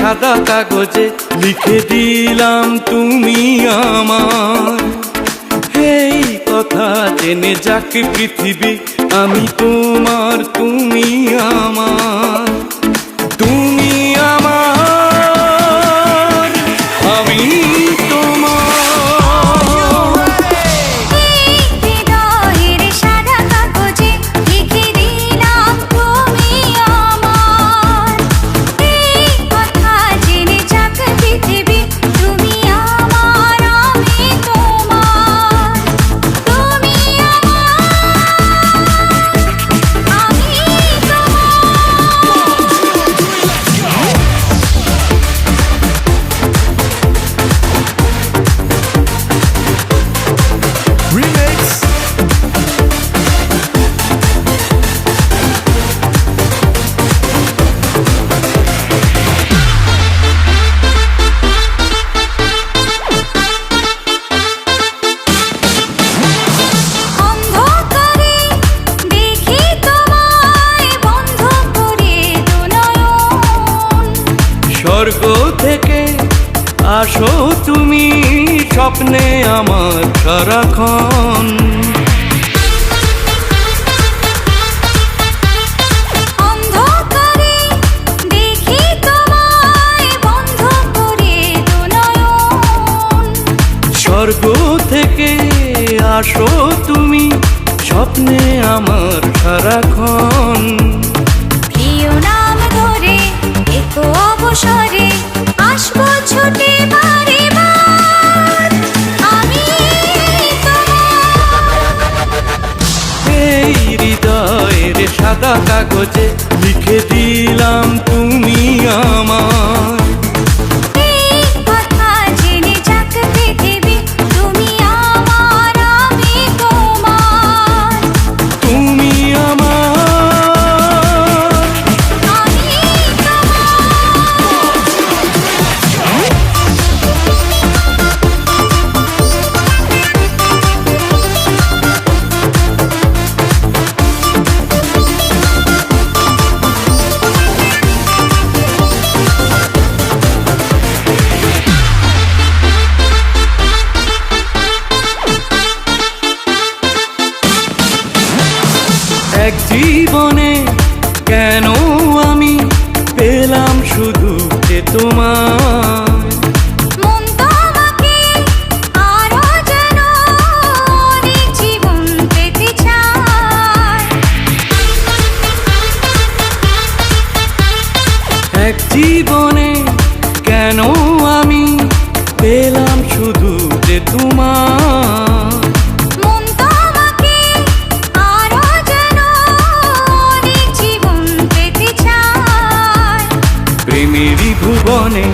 সাদা কাগজে লিখে দিলাম তুমি আমার। এই কথা জেনে যাক পৃথিবী, আমি তোমার তুমি আমার। তুমি আমার, আমি তোমার। হৃদয়ের সাদা কাগজে লিখে দিলাম তুমি আমার। এই কথা জেনে যাক পৃথিবী, তুমি আমার, আমি তোমার। তুমি আমার, আমি Remix. অন্ধকারে দেখি তোমায় বন্ধ করে দু নয়ন। স্বর্গ থেকে আসো তুমি, স্বপ্নে আমার সারাক্ষণ। অন্ধকারে দেখি তোমায় বন্ধ করে দু নয়ন। স্বর্গ থেকে আসো তুমি, স্বপ্নে আমার সারাক্ষণ। প্রিয় নাম ধরে একো অবসরে আসবো ছুটে বারে বার। আমি তোমার। এই হৃদয়ের সাদা কাগজে লিখে দিলাম তুমি আমার। এই কথা জেনে যাক পৃথিবী, তুমি আমার, আমি তোমার। তুমি আমার, আমি এক জীবনে কেন আমি পেলাম শুধু যে তোমার। মন তোমাকে আরো যেন অনেক জীবন পেতে চায়। এক জীবনে কেন আমি পেলাম শুধু যে তোমার। মন তোমাকে আরো যেন অনেক জীবন পেতে চায়। প্রেমেরই ভুবনে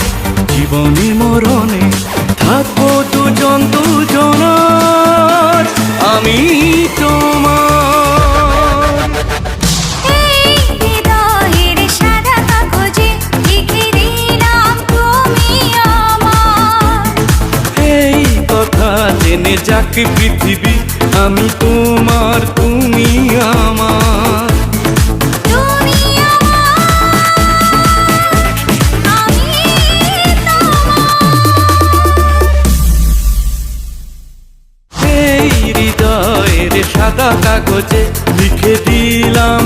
জীবনে মরণে থাকবো দুজন দুজনার, আমি তোমার। এই হৃদয়ের সাদা কাগজে লিখে দিলাম তুমি আমার। এই কথা জেনে যাক পৃথিবী, আমি তোমার তুমি আমার। তুমি আমার, আমি তোমার। এই হৃদয়ের সাদা কাগজে লিখে দিলাম